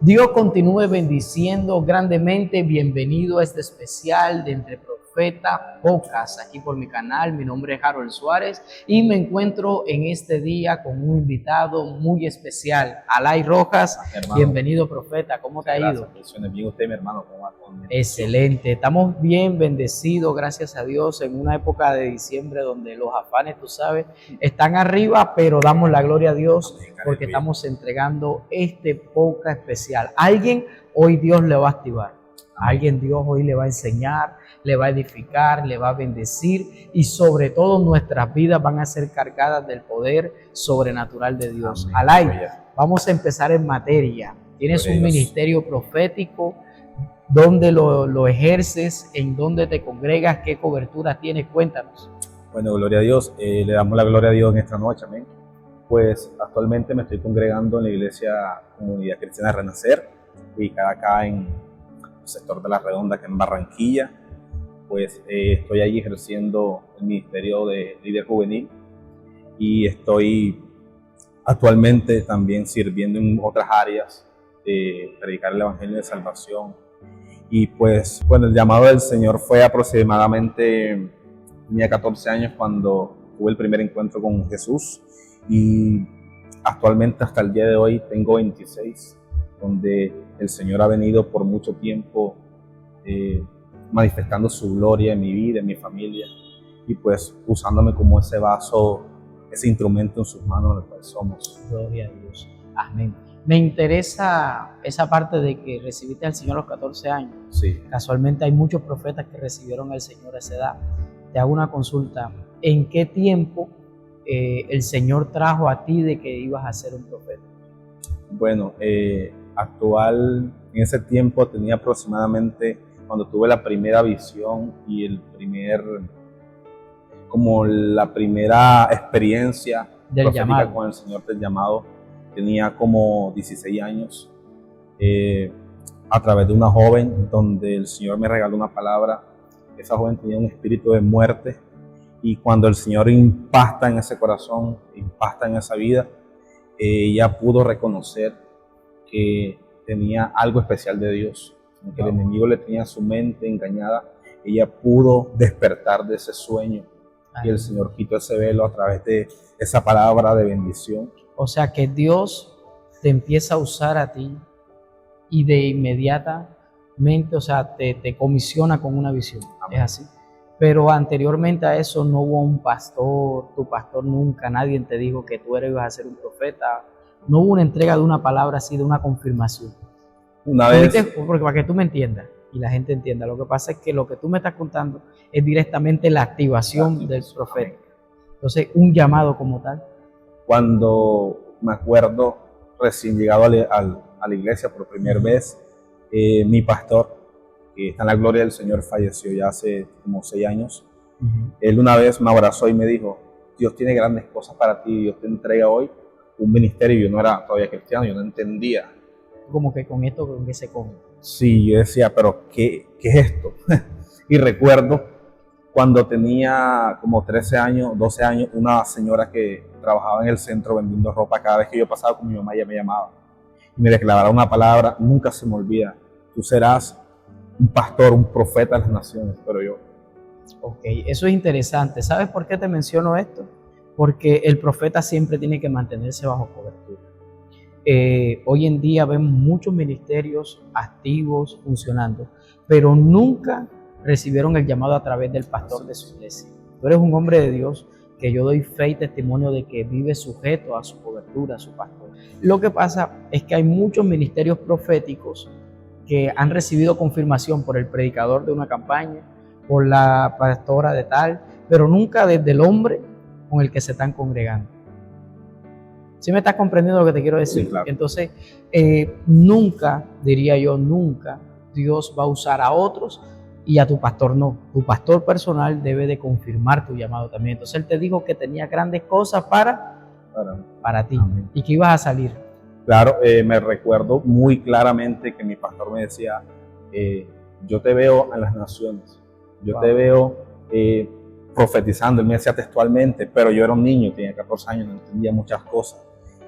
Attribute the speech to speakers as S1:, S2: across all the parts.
S1: Dios continúe bendiciendo grandemente. Bienvenido a este especial de Entre Profeta Podcast, aquí por mi canal. Mi nombre es Harold Suárez y me encuentro en este día con un invitado muy especial, Alay Rojas. Bienvenido, profeta. ¿Cómo te ha ido?
S2: Bien, usted, mi hermano, ¿cómo va?
S1: Excelente, estamos bien bendecidos, gracias a Dios, en una época de diciembre donde los afanes, tú sabes, están arriba, pero damos la gloria a Dios porque estamos entregando este podcast especial. Alguien hoy Dios le va a activar, alguien Dios hoy le va a enseñar, le va a edificar, le va a bendecir y sobre todo nuestras vidas van a ser cargadas del poder sobrenatural de Dios. Alay, vamos a empezar en materia. Tienes un ministerio profético. ¿Dónde lo ejerces? ¿En dónde te congregas? ¿Qué cobertura tienes? Cuéntanos.
S2: Bueno, gloria a Dios. Le damos la gloria a Dios en esta noche, amén. Pues actualmente me estoy congregando en la iglesia Comunidad Cristiana Renacer, ubicada acá en el sector de La Redonda, acá en Barranquilla. Pues estoy allí ejerciendo el ministerio de líder juvenil y estoy actualmente también sirviendo en otras áreas de predicar el evangelio de salvación. Y pues, bueno, el llamado del Señor fue aproximadamente, tenía 14 años cuando tuve el primer encuentro con Jesús y actualmente hasta el día de hoy tengo 26, donde el Señor ha venido por mucho tiempo manifestando su gloria en mi vida, en mi familia y pues usándome como ese vaso, ese instrumento en sus manos en el cual somos.
S1: Gloria a Dios. Amén. Me interesa esa parte de que recibiste al Señor a los 14 años.
S2: Sí.
S1: Casualmente hay muchos profetas que recibieron al Señor a esa edad. Te hago una consulta. ¿En qué tiempo el Señor trajo a ti de que ibas a ser un profeta?
S2: Bueno, en ese tiempo tenía aproximadamente, cuando tuve la primera visión y la primera experiencia
S1: del
S2: profética
S1: llamado
S2: con el Señor del llamado, tenía como 16 años, a través de una joven donde el Señor me regaló una palabra. Esa joven tenía un espíritu de muerte y cuando el Señor impacta en ese corazón, impacta en esa vida, ella pudo reconocer que tenía algo especial de Dios, que el enemigo le tenía su mente engañada. Ella pudo despertar de ese sueño y el Señor quitó ese velo a través de esa palabra de bendición.
S1: O sea que Dios te empieza a usar a ti y de inmediatamente, o sea, te comisiona con una visión. Amén. Es así. Pero anteriormente a eso no hubo un pastor, tu pastor nunca, nadie te dijo que tú ibas a ser un profeta. No hubo una entrega de una palabra así, de una confirmación.
S2: Una vez.
S1: Porque para que tú me entiendas y la gente entienda, lo que pasa es que lo que tú me estás contando es directamente la activación del profeta. Entonces, un llamado como tal.
S2: Cuando me acuerdo, recién llegado a la iglesia por primera vez, mi pastor, que está en la gloria del Señor, falleció ya hace como 6 años. Él una vez me abrazó y me dijo: Dios tiene grandes cosas para ti, Dios te entrega hoy un ministerio. Yo no era todavía cristiano, yo no entendía.
S1: Como que con esto, ¿con qué se come?
S2: Sí, yo decía, pero ¿qué es esto? Y recuerdo cuando tenía como 13 años, 12 años, una señora que trabajaba en el centro vendiendo ropa, cada vez que yo pasaba con mi mamá, ella me llamaba y me declaraba una palabra, nunca se me olvida: tú serás un pastor, un profeta de las naciones. Pero yo...
S1: Ok, eso es interesante. ¿Sabes por qué te menciono esto? Porque el profeta siempre tiene que mantenerse bajo cobertura. Hoy en día vemos muchos ministerios activos, funcionando, pero nunca recibieron el llamado a través del pastor de su iglesia. Tú eres un hombre de Dios que yo doy fe y testimonio de que vive sujeto a su cobertura, a su pastor. Lo que pasa es que hay muchos ministerios proféticos que han recibido confirmación por el predicador de una campaña, por la pastora de tal, pero nunca desde el hombre con el que se están congregando. ¿Sí me estás comprendiendo lo que te quiero decir?
S2: Sí, claro.
S1: Entonces, nunca, diría yo, nunca Dios va a usar a otros y a tu pastor no. Tu pastor personal debe de confirmar tu llamado también. Entonces él te dijo que tenía grandes cosas para ti. Amén. Y que ibas a salir.
S2: Claro, me recuerdo muy claramente que mi pastor me decía: yo te veo en las naciones, yo te veo profetizando. Él me decía textualmente, pero yo era un niño, tenía 14 años, no entendía muchas cosas.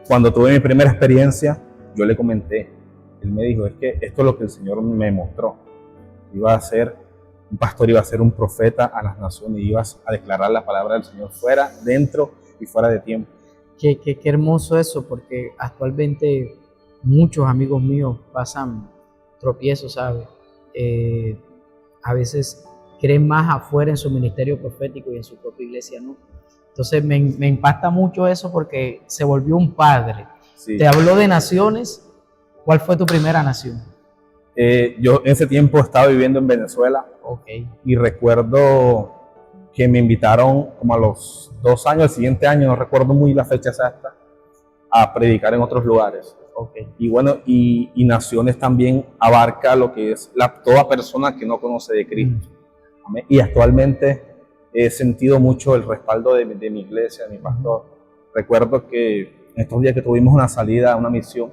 S2: Cuando tuve mi primera experiencia, yo le comenté: Él me dijo, es que esto es lo que el Señor me mostró. Iba a ser un pastor, iba a ser un profeta a las naciones, ibas a declarar la palabra del Señor fuera, dentro y fuera de tiempo.
S1: Qué hermoso eso, porque actualmente muchos amigos míos pasan tropiezos, ¿sabes? A veces creen más afuera en su ministerio profético y en su propia iglesia, ¿no? Entonces me impacta mucho eso porque se volvió un padre.
S2: Sí.
S1: Te habló de naciones. ¿Cuál fue tu primera nación?
S2: Yo en ese tiempo estaba viviendo en Venezuela.
S1: Okay.
S2: Y recuerdo que me invitaron como a los 2 años, el siguiente año, no recuerdo muy la fecha exacta, a predicar en otros lugares.
S1: Okay.
S2: Y bueno, y Naciones también abarca lo que es toda persona que no conoce de Cristo. Amén. Y actualmente he sentido mucho el respaldo de mi iglesia, de mi pastor. Recuerdo que en estos días que tuvimos una salida, una misión,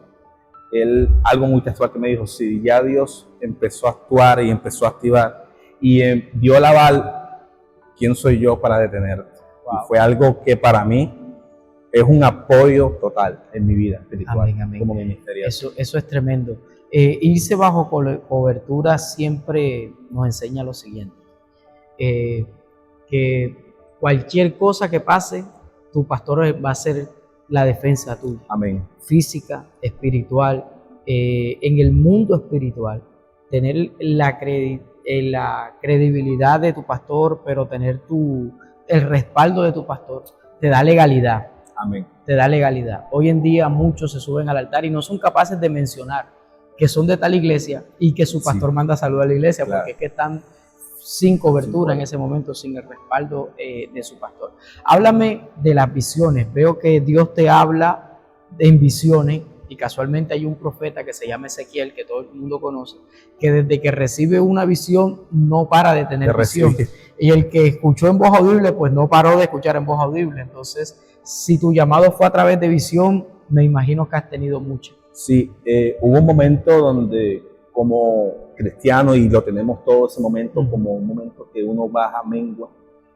S2: él, algo muy textual que me dijo, si ya Dios empezó a actuar y empezó a activar y dio el aval, ¿quién soy yo para detenerte? Wow. Y fue algo que para mí es un apoyo total en mi vida espiritual,
S1: amén, amén.
S2: Como ministerial.
S1: Eso es tremendo. Irse bajo cobertura siempre nos enseña lo siguiente, que cualquier cosa que pase, tu pastor va a ser la defensa tuya.
S2: Amén.
S1: Física, espiritual, en el mundo espiritual, tener la credibilidad de tu pastor, pero tener el respaldo de tu pastor, te da legalidad.
S2: Amén.
S1: Te da legalidad. Hoy en día muchos se suben al altar y no son capaces de mencionar que son de tal iglesia y que su pastor manda salud a la iglesia, claro, porque es que están sin cobertura en ese momento, sin el respaldo de su pastor. Háblame de las visiones. Veo que Dios te habla en visiones y casualmente hay un profeta que se llama Ezequiel, que todo el mundo conoce, que desde que recibe una visión no para de tener visión. Y el que escuchó en voz audible, pues no paró de escuchar en voz audible. Entonces, si tu llamado fue a través de visión, me imagino que has tenido mucho.
S2: Sí, hubo un momento donde como cristiano, y lo tenemos todo ese momento, como un momento que uno baja, mengua,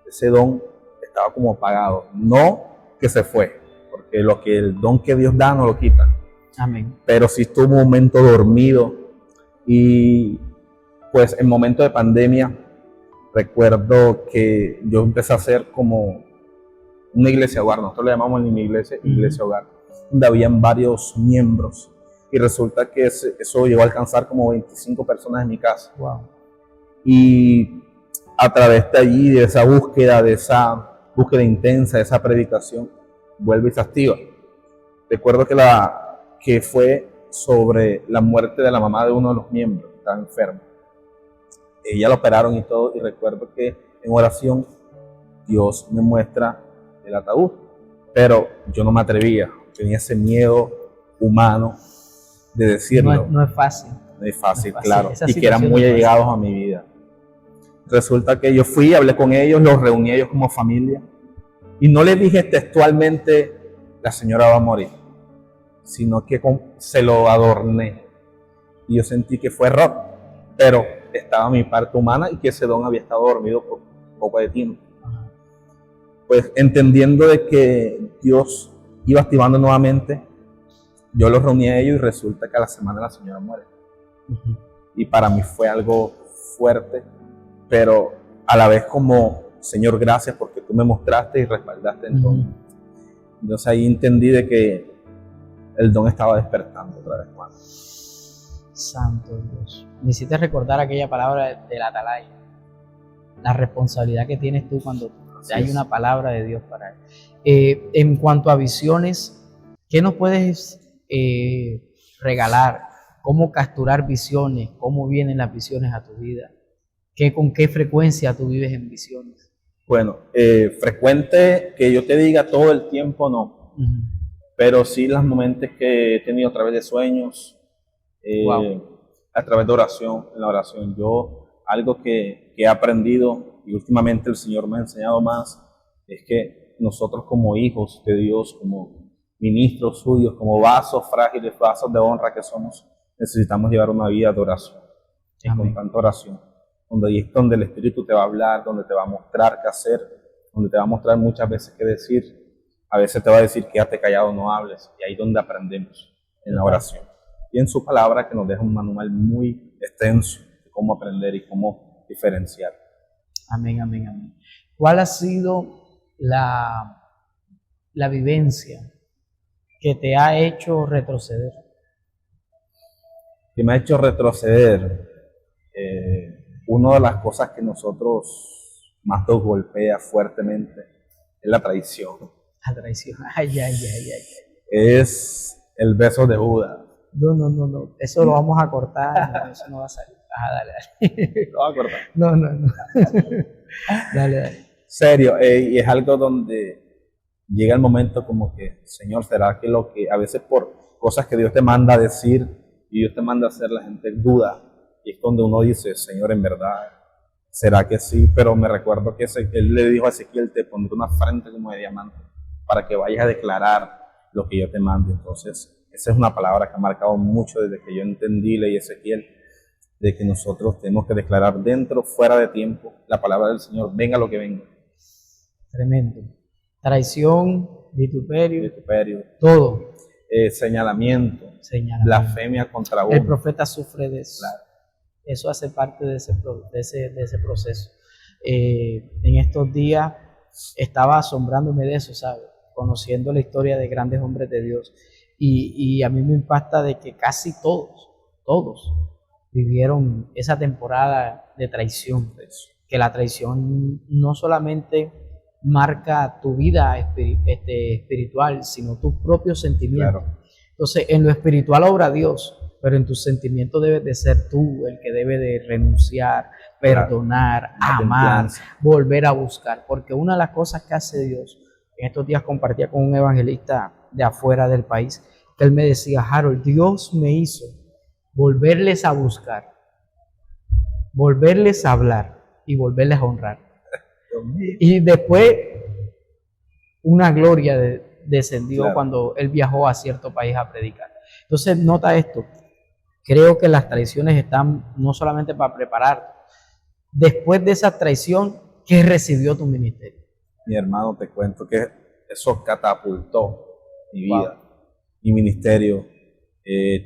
S2: ese don estaba como apagado. No que se fue, porque el don que Dios da no lo quita.
S1: Amén.
S2: Pero sí estuvo un momento dormido y pues en momento de pandemia recuerdo que yo empecé a hacer como una iglesia hogar, nosotros le llamamos en mi iglesia hogar, donde habían varios miembros y resulta que eso llegó a alcanzar como 25 personas en mi casa.
S1: Wow. Y
S2: a través de allí, de esa búsqueda intensa, de esa predicación, vuelve y se activa. Recuerdo que fue sobre la muerte de la mamá de uno de los miembros, que estaba enfermo. Ella la operaron y todo, y recuerdo que en oración Dios me muestra el ataúd, pero yo no me atrevía, tenía ese miedo humano de decirlo.
S1: No es fácil.
S2: No es fácil, claro, y que eran muy allegados a mi vida. Resulta que yo fui, hablé con ellos, los reuní a ellos como familia, y no les dije textualmente, la señora va a morir, sino que se lo adorné. Y yo sentí que fue error, pero estaba mi parte humana y que ese don había estado dormido por un poco de tiempo. Pues entendiendo de que Dios iba activando nuevamente, yo los reuní a ellos y resulta que a la semana la señora muere. Y para mí fue algo fuerte, pero a la vez como, Señor, gracias porque tú me mostraste y respaldaste en todo. Entonces ahí entendí de que el don estaba despertando otra vez más.
S1: Santo Dios. Me hiciste recordar aquella palabra de la atalaya. La responsabilidad que tienes tú cuando hay una palabra de Dios para él. En cuanto a visiones, ¿qué nos puedes regalar? ¿Cómo capturar visiones? ¿Cómo vienen las visiones a tu vida? ¿Con qué frecuencia tú vives en visiones?
S2: Bueno, frecuente que yo te diga todo el tiempo no. Pero sí los momentos que he tenido a través de sueños, a través de oración, en la oración. Algo que he aprendido y últimamente el Señor me ha enseñado más, es que nosotros como hijos de Dios, como ministros suyos, como vasos frágiles, vasos de honra que somos, necesitamos llevar una vida de oración, con tanta oración, donde ahí es donde el Espíritu te va a hablar, donde te va a mostrar qué hacer, donde te va a mostrar muchas veces qué decir. A veces te va a decir quédate callado, no hables, y ahí es donde aprendemos, en la oración. y en su palabra, que nos deja un manual muy extenso de cómo aprender y cómo diferenciar.
S1: Amén, amén, amén. ¿Cuál ha sido la vivencia que te ha hecho retroceder?
S2: Que me ha hecho retroceder. Una de las cosas que nosotros más nos golpea fuertemente es la traición.
S1: La traición. Ay, ay, ay, ay.
S2: Es el beso de Judas.
S1: No. Eso lo vamos a cortar. No, eso no va a salir. Dale.
S2: Lo voy a cortar.
S1: No. Dale.
S2: Serio, y es algo donde llega el momento como que, Señor, ¿será que lo que a veces por cosas que Dios te manda a decir y Dios te manda a hacer, la gente duda? Y es donde uno dice, Señor, en verdad, ¿será que sí? Pero me recuerdo que Él le dijo a Ezequiel, te pondré una frente como de diamante para que vayas a declarar lo que yo te mando. Entonces, esa es una palabra que ha marcado mucho desde que yo entendí, leí Ezequiel, de que nosotros tenemos que declarar dentro, fuera de tiempo, la palabra del Señor, venga lo que venga.
S1: Tremendo. Traición, vituperio,
S2: todo. Señalamiento, blasfemia contra uno.
S1: El profeta sufre de eso. Claro. Eso hace parte de ese proceso. En estos días estaba asombrándome de eso, ¿sabes? Conociendo la historia de grandes hombres de Dios. Y a mí me impacta de que casi todos vivieron esa temporada de traición. Que la traición no solamente marca tu vida espiritual, sino tus propios sentimientos. Claro. Entonces, en lo espiritual obra Dios, pero en tus sentimientos debes de ser tú el que debe de renunciar, perdonar, amar, volver a buscar. Porque una de las cosas que hace Dios, en estos días compartía con un evangelista de afuera del país, que él me decía, Harold, Dios me hizo volverles a buscar, volverles a hablar y volverles a honrar. Y después una gloria descendió cuando él viajó a cierto país a predicar. Entonces nota esto, creo que las traiciones están no solamente para prepararte. Después de esa traición, ¿qué recibió tu ministerio?
S2: Mi hermano, te cuento que eso catapultó mi vida, mi ministerio,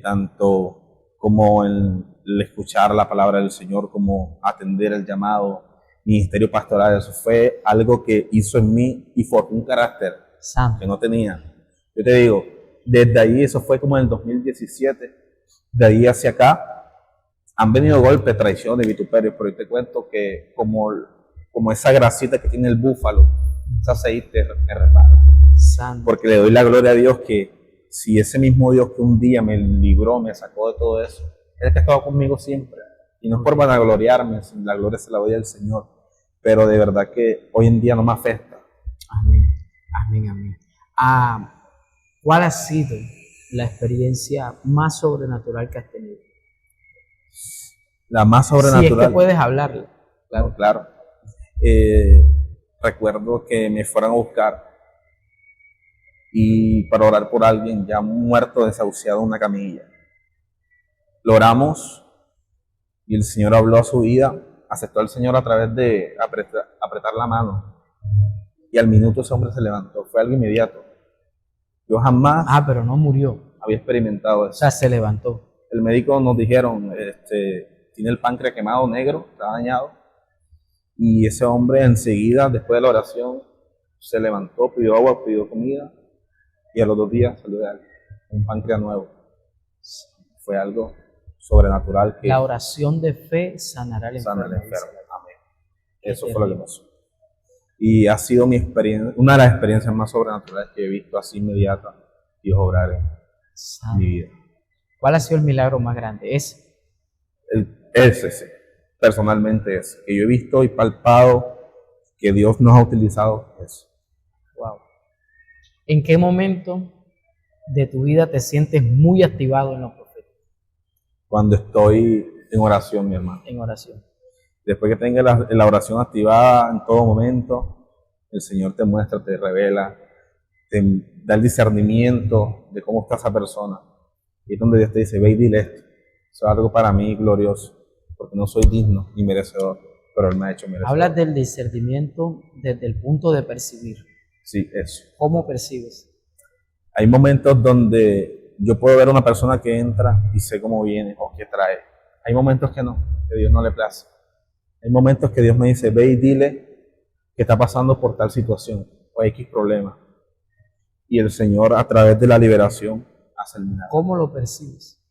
S2: tanto como el escuchar la palabra del Señor, como atender el llamado, ministerio pastoral. Eso fue algo que hizo en mí y forjó un carácter santo que no tenía. Yo te digo, desde ahí, eso fue como en el 2017, de ahí hacia acá, han venido golpes, traiciones, vituperios, pero yo te cuento que como esa grasita que tiene el búfalo, ese aceite me repara. Santo. Porque le doy la gloria a Dios que si ese mismo Dios que un día me libró, me sacó de todo eso, es el que ha estado conmigo siempre. Y no es por vanagloriarme, la gloria se la doy al Señor. Pero de verdad que hoy en día no me afecta.
S1: Amén, amén, amén. ¿Cuál ha sido la experiencia más sobrenatural que has tenido?
S2: La más sobrenatural.
S1: Si es que puedes hablarla.
S2: Claro, claro. Recuerdo que me fueron a buscar y para orar por alguien ya muerto, desahuciado en una camilla. Lo oramos y el Señor habló a su vida. Aceptó al Señor a través de apretar la mano. Y al minuto ese hombre se levantó. Fue algo inmediato. Yo jamás
S1: pero no murió.
S2: Había experimentado eso.
S1: O sea, se levantó.
S2: El médico nos dijeron, tiene el páncreas quemado, negro, está dañado. Y ese hombre enseguida, después de la oración, se levantó, pidió agua, pidió comida. Y a los 2 días salió de un páncreas nuevo. Fue algo sobrenatural. Que
S1: la oración de fe sanará al enfermo.
S2: Amén. Eso fue lo que pasó. Y ha sido mi experiencia, una de las experiencias más sobrenaturales que he visto así inmediata, Dios obrar en mi vida.
S1: ¿Cuál ha sido el milagro más grande? Ese,
S2: personalmente ese, que yo he visto y palpado que Dios nos ha utilizado eso.
S1: Wow. ¿En qué momento de tu vida te sientes muy activado en los profetas?
S2: Cuando estoy en oración, mi hermano.
S1: En oración.
S2: Después que tenga la oración activada en todo momento, el Señor te muestra, te revela, te da el discernimiento de cómo está esa persona. Y es donde Dios te dice, ve y dile esto. Eso es algo para mí glorioso, porque no soy digno ni merecedor, pero Él me ha hecho merecedor.
S1: Hablas del discernimiento desde el punto de percibir.
S2: Sí, eso.
S1: ¿Cómo percibes?
S2: Hay momentos donde yo puedo ver a una persona que entra y sé cómo viene o qué trae. Hay momentos que no, que Dios no le place. Hay momentos que Dios me dice, ve y dile que está pasando por tal situación o X problema. Y el Señor, a través de la liberación, hace el milagro.
S1: ¿Cómo lo percibes?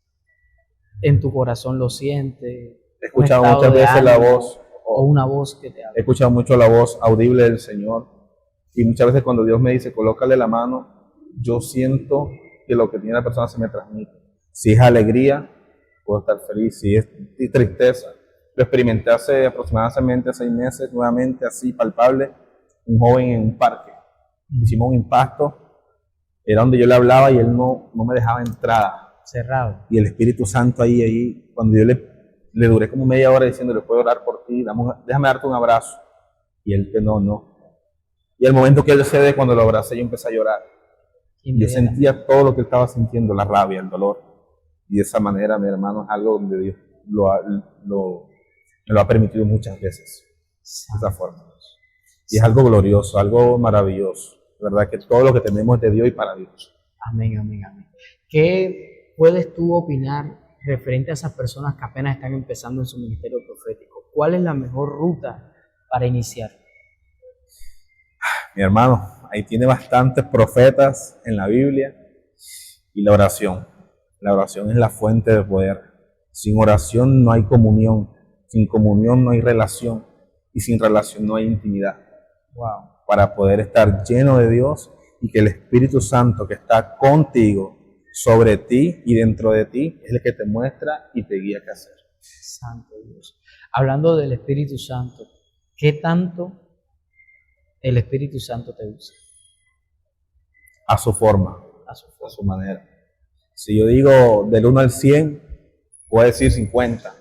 S1: ¿En tu corazón lo sientes?
S2: He escuchado muchas veces la voz,
S1: o una voz que te
S2: he
S1: habla.
S2: escuchado mucho la voz audible del Señor. Y muchas veces cuando Dios me dice, colócale la mano, yo siento que lo que tiene la persona se me transmite. Si es alegría, puedo estar feliz. Si es tristeza, lo experimenté hace aproximadamente 6 meses, nuevamente así palpable, un joven en un parque. Hicimos un impacto, era donde yo le hablaba y él no me dejaba entrada.
S1: Cerrado.
S2: Y el Espíritu Santo ahí, cuando yo le duré como media hora diciéndole, puedo orar por ti, déjame darte un abrazo. Y él que no. Y el momento que él cede, cuando lo abracé, yo empecé a llorar. Yo sentía todo lo que él estaba sintiendo, la rabia, el dolor. Y de esa manera, mi hermano, es algo donde Dios me lo ha permitido muchas veces. De esa forma. Y es algo glorioso, algo maravilloso. ¿Verdad? Que todo lo que tenemos es de Dios y para Dios.
S1: Amén, amén, amén. ¿Qué puedes tú opinar referente a esas personas que apenas están empezando en su ministerio profético? ¿Cuál es la mejor ruta para iniciar?
S2: Mi hermano, ahí tiene bastantes profetas en la Biblia y la oración. La oración es la fuente de poder. Sin oración no hay comunión, sin comunión no hay relación y sin relación no hay intimidad.
S1: Wow.
S2: Para poder estar lleno de Dios y que el Espíritu Santo que está contigo, sobre ti y dentro de ti, es el que te muestra y te guía qué hacer.
S1: Santo Dios. Hablando del Espíritu Santo, ¿qué tanto el Espíritu Santo te usa?
S2: A su forma,
S1: A su
S2: a su manera. Si yo digo del 1 al 100, puedo decir 50,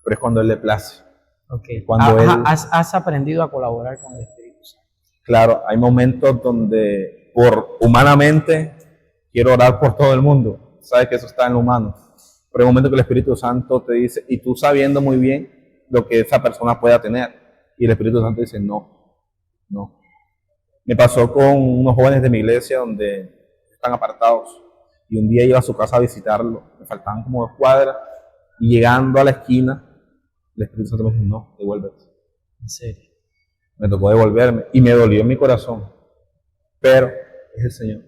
S2: pero es cuando Él le place.
S1: Okay.
S2: Cuando
S1: ¿Has aprendido a colaborar con el Espíritu Santo?
S2: Claro, hay momentos donde humanamente quiero orar por todo el mundo. Sabes que eso está en lo humano. Pero hay momentos que el Espíritu Santo te dice, y tú sabiendo muy bien lo que esa persona pueda tener, y el Espíritu Santo dice, no. Me pasó con unos jóvenes de mi iglesia donde están apartados, y un día iba a su casa a visitarlo, me faltaban como 2 cuadras, y llegando a la esquina, el Espíritu Santo me dijo, no, devuélvete.
S1: ¿En serio?
S2: Me tocó devolverme, y me dolió en mi corazón, pero es el Señor.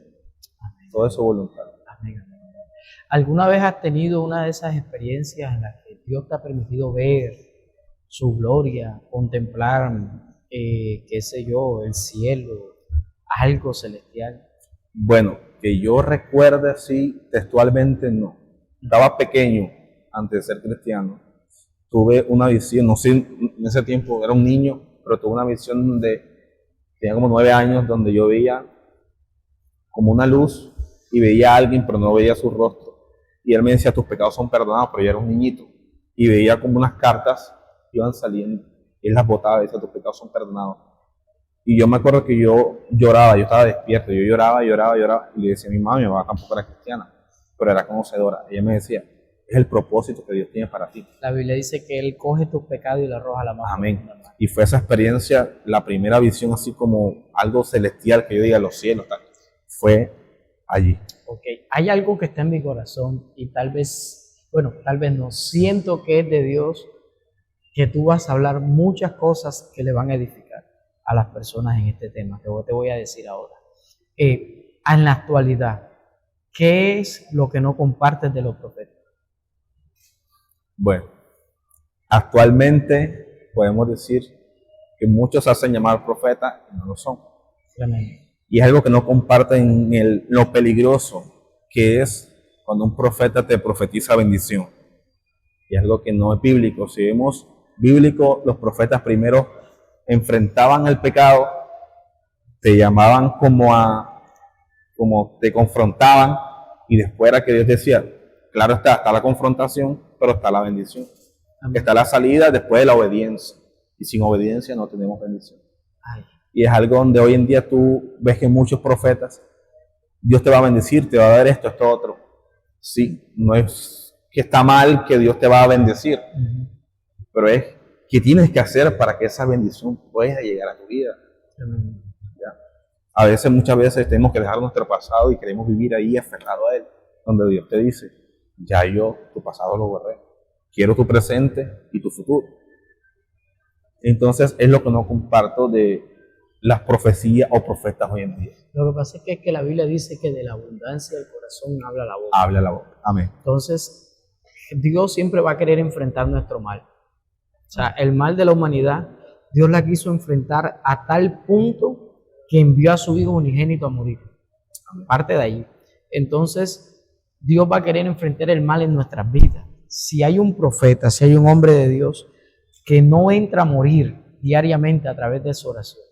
S2: Amén. Todo eso voluntad.
S1: Amén. ¿Alguna vez has tenido una de esas experiencias en las que Dios te ha permitido ver su gloria, contemplar, qué sé yo, el cielo, algo celestial?
S2: Bueno, que yo recuerde así textualmente no. Estaba pequeño antes de ser cristiano. Tuve una visión, no sé, en ese tiempo era un niño, pero tuve una visión donde tenía como 9 años, donde yo veía como una luz y veía a alguien, pero no veía su rostro. Y él me decía, tus pecados son perdonados, pero yo era un niñito. Y veía como unas cartas que iban saliendo. Él las botaba y decía, tus pecados son perdonados. Y yo me acuerdo que yo lloraba, yo estaba despierto, yo lloraba. Y le decía a mi mamá tampoco era cristiana, pero era conocedora. Ella me decía, es el propósito que Dios tiene para ti.
S1: La Biblia dice que Él coge tus pecados y los arroja a la mar.
S2: Amén. Y fue esa experiencia, la primera visión así como algo celestial, que yo diga los cielos, fue allí.
S1: Ok, hay algo que está en mi corazón y tal vez no, siento que es de Dios, que tú vas a hablar muchas cosas que le van a edificar a las personas en este tema, que te voy a decir ahora. En la actualidad, ¿qué es lo que no compartes de los profetas?
S2: Bueno, actualmente podemos decir que muchos se hacen llamar profetas y no lo son.
S1: Tremendo.
S2: Y es algo que no comparten en lo peligroso que es cuando un profeta te profetiza bendición. Y es algo que no es bíblico. Si vemos bíblico, los profetas primero enfrentaban el pecado, te llamaban como te confrontaban, y después era que Dios decía, claro está la confrontación, pero está la bendición. Amén. Está la salida después de la obediencia. Y sin obediencia no tenemos bendición. Ay. Y es algo donde hoy en día tú ves que muchos profetas, Dios te va a bendecir, te va a dar esto, esto, otro. Sí, no es que está mal que Dios te va a bendecir, pero es que tienes que hacer para que esa bendición pueda llegar a tu vida. ¿Ya? A veces, muchas veces tenemos que dejar nuestro pasado y queremos vivir ahí aferrado a él. donde Dios te dice, ya yo tu pasado lo borré, quiero tu presente y tu futuro. Entonces es lo que no comparto de las profecías o profetas hoy en día.
S1: Lo que pasa es que la Biblia dice que de la abundancia del corazón habla la boca.
S2: Habla la boca. Amén.
S1: Entonces, Dios siempre va a querer enfrentar nuestro mal. O sea, el mal de la humanidad, Dios la quiso enfrentar a tal punto que envió a su Hijo unigénito a morir. Parte de ahí. Entonces, Dios va a querer enfrentar el mal en nuestras vidas. Si hay un profeta, si hay un hombre de Dios que no entra a morir diariamente a través de su oración,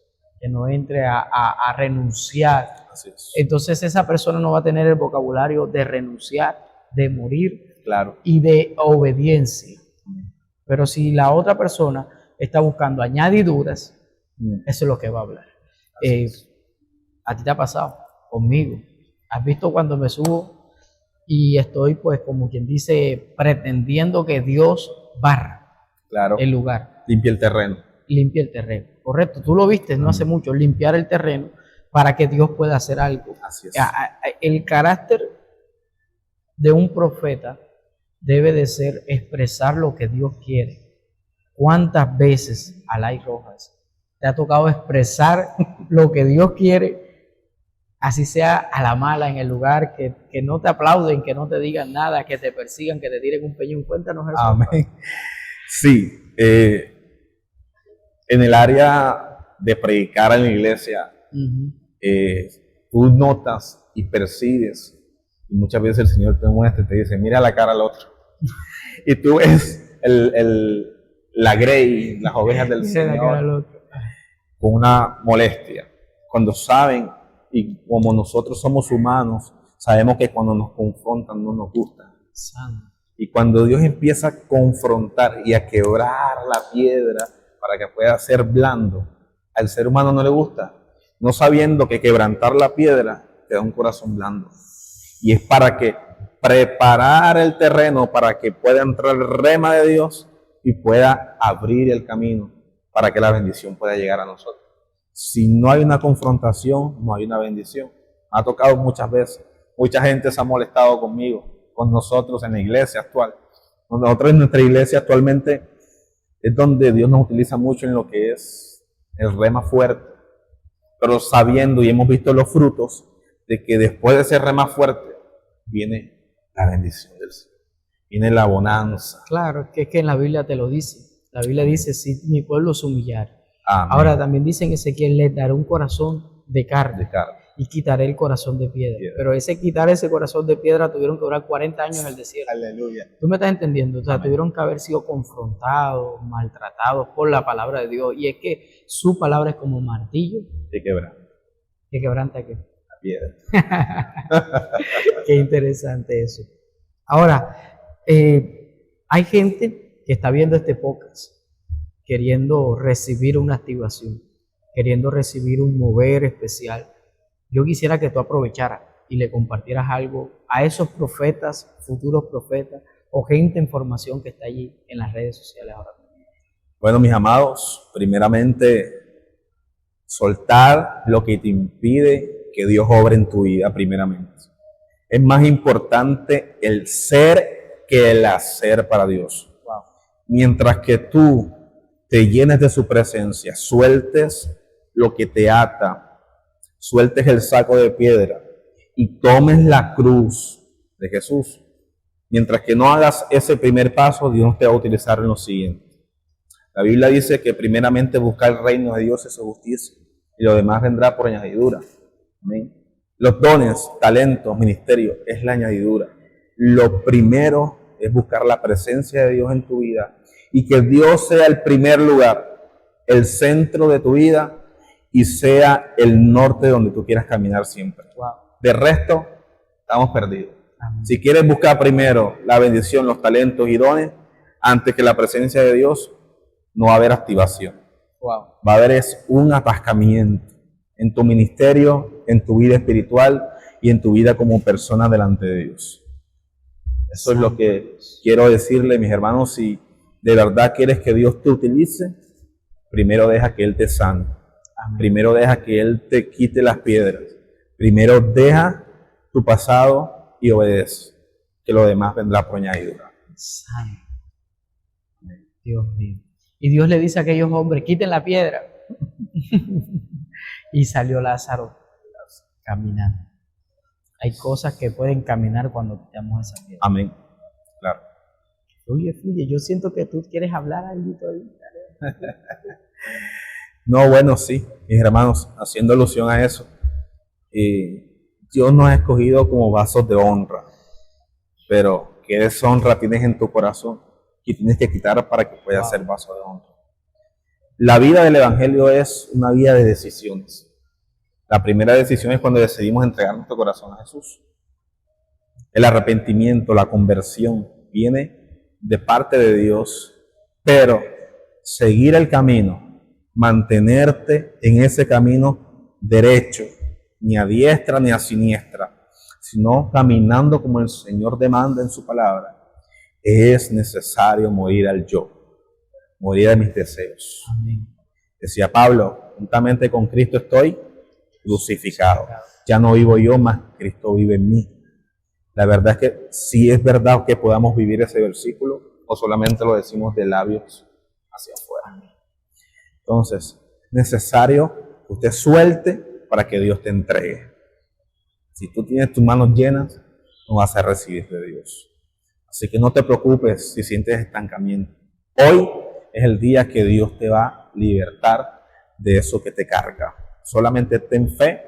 S1: que no entre a renunciar,
S2: Así es.
S1: entonces esa persona no va a tener el vocabulario de renunciar, de morir,
S2: Claro.
S1: y de obediencia. Pero si la otra persona está buscando añadiduras, eso es lo que va a hablar. ¿A ti te ha pasado? Conmigo. ¿Has visto cuando me subo y estoy, pues, como quien dice, pretendiendo que Dios barra
S2: Claro.
S1: el lugar?
S2: Limpia el terreno.
S1: Limpia el terreno. Correcto. Tú lo viste no hace mucho, limpiar el terreno para que Dios pueda hacer algo.
S2: Así es.
S1: El carácter de un profeta debe de ser expresar lo que Dios quiere. ¿Cuántas veces, Alay Rojas, te ha tocado expresar lo que Dios quiere, así sea a la mala en el lugar, que no te aplauden, que no te digan nada, que te persigan, que te tiren un peñón? Cuéntanos eso.
S2: Amén. Sí, en el área de predicar en la iglesia, tú notas y percibes, y muchas veces el Señor te muestra y te dice, mira la cara al otro. Y tú ves la grey, las ovejas del Señor, con una molestia. Cuando saben, y como nosotros somos humanos, sabemos que cuando nos confrontan no nos gusta. Y cuando Dios empieza a confrontar y a quebrar la piedra para que pueda ser blando, al ser humano no le gusta, no sabiendo que quebrantar la piedra te da un corazón blando. Y es para que preparar el terreno para que pueda entrar el rema de Dios y pueda abrir el camino para que la bendición pueda llegar a nosotros. Si no hay una confrontación, no hay una bendición. Me ha tocado muchas veces. Mucha gente se ha molestado conmigo, con nosotros en la iglesia actual. Nosotros en nuestra iglesia actualmente es donde Dios nos utiliza mucho en lo que es el rema fuerte. Pero sabiendo y hemos visto los frutos de que después de ese rema fuerte viene la bendición del Señor. Viene la bonanza.
S1: Claro, que es que en la Biblia te lo dice. La Biblia dice, si mi pueblo se humillara.
S2: Amén.
S1: Ahora también dice en Ezequiel, les daré un corazón de carne. Y quitaré el corazón de piedra. Pero quitar ese corazón de piedra tuvieron que durar 40 años en el desierto.
S2: Aleluya.
S1: ¿Tú me estás entendiendo? O sea,
S2: Amén.
S1: tuvieron que haber sido confrontados, maltratados por la palabra de Dios. Y es que su palabra es como un martillo.
S2: Que quebranta.
S1: ¿Que quebranta qué?
S2: La piedra.
S1: Qué interesante eso. Ahora, hay gente que está viendo este podcast queriendo recibir una activación, queriendo recibir un mover especial. Yo quisiera que tú aprovecharas y le compartieras algo a esos profetas, futuros profetas o gente en formación que está allí en las redes sociales ahora mismo.
S2: Bueno, mis amados, primeramente, soltar lo que te impide que Dios obre en tu vida, primeramente. Es más importante el ser que el hacer para Dios.
S1: Wow.
S2: Mientras que tú te llenes de su presencia, sueltes lo que te ata, sueltes el saco de piedra y tomes la cruz de Jesús. Mientras que no hagas ese primer paso, Dios te va a utilizar en lo siguiente. La Biblia dice que primeramente buscar el reino de Dios y su justicia, y lo demás vendrá por añadidura. Amén. Los dones, talentos, ministerios es la añadidura. Lo primero es buscar la presencia de Dios en tu vida y que Dios sea el primer lugar, el centro de tu vida y sea el norte donde tú quieras caminar siempre.
S1: Wow.
S2: De resto, estamos perdidos.
S1: Amén.
S2: Si quieres buscar primero la bendición, los talentos y dones, antes que la presencia de Dios, no va a haber activación.
S1: Wow.
S2: Va a haber un atascamiento en tu ministerio, en tu vida espiritual y en tu vida como persona delante de Dios. Eso es lo que quiero decirle, mis hermanos. Si de verdad quieres que Dios te utilice, primero deja que Él te sane.
S1: Amén.
S2: Primero deja que Él te quite las piedras. Primero deja tu pasado y obedece, que lo demás vendrá por añadidura.
S1: Santo. Dios mío. Y Dios le dice a aquellos hombres, quiten la piedra. Y salió Lázaro caminando. Hay cosas que pueden caminar cuando quitamos esa piedra.
S2: Amén. Claro.
S1: Fluye, fluye. Yo siento que tú quieres hablar algo ahí.
S2: No, bueno, sí, mis hermanos, haciendo alusión a eso, Dios nos ha escogido como vasos de honra, pero ¿qué deshonra tienes en tu corazón y tienes que quitar para que puedas ser vaso de honra? La vida del Evangelio es una vida de decisiones. La primera decisión es cuando decidimos entregar nuestro corazón a Jesús. El arrepentimiento, la conversión, viene de parte de Dios, pero seguir el camino, mantenerte en ese camino derecho, ni a diestra ni a siniestra, sino caminando como el Señor demanda en su palabra, es necesario morir al yo, morir a mis deseos.
S1: Amén.
S2: Decía Pablo, juntamente con Cristo estoy crucificado. Ya no vivo yo, más Cristo vive en mí. La verdad es que sí es verdad que podamos vivir ese versículo, o solamente lo decimos de labios hacia afuera. Entonces, necesario que usted suelte para que Dios te entregue. Si tú tienes tus manos llenas, no vas a recibir de Dios. Así que no te preocupes si sientes estancamiento. Hoy es el día que Dios te va a libertar de eso que te carga. Solamente ten fe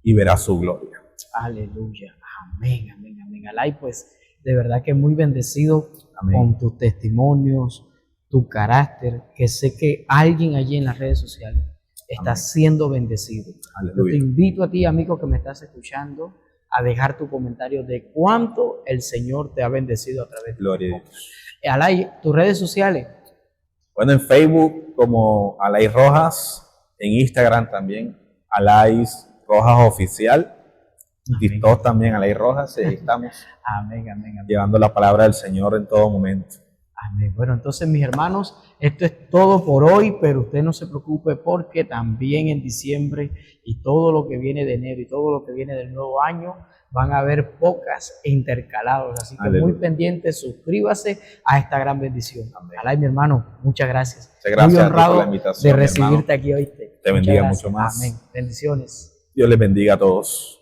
S2: y verás su gloria.
S1: Aleluya. Amén, amén, amén. Alay, pues de verdad que muy bendecido. Amén. Con tus testimonios, tu carácter, que sé que alguien allí en las redes sociales está Amén. Siendo bendecido. Aleluya. Yo te invito a ti, amigo que me estás escuchando, a dejar tu comentario de cuánto el Señor te ha bendecido a través de
S2: Gloria a Dios.
S1: Alay, tus redes sociales.
S2: Bueno, en Facebook como Alay Rojas, en Instagram también, Alay Rojas Oficial, en TikTok también, Alay Rojas, ahí estamos.
S1: Amén, amén, amén.
S2: Llevando la palabra del Señor en todo momento.
S1: Amén. Bueno, entonces mis hermanos, esto es todo por hoy, pero usted no se preocupe porque también en diciembre y todo lo que viene de enero y todo lo que viene del nuevo año van a haber pocas intercalados, así que Aleluya. Muy pendiente, suscríbase a esta gran bendición. Alay, mi hermano, muchas gracias.
S2: Muchas gracias.
S1: Muy honrado
S2: por la invitación,
S1: de recibirte aquí hoy.
S2: Te bendiga mucho más.
S1: Amén. Bendiciones.
S2: Dios les bendiga a todos.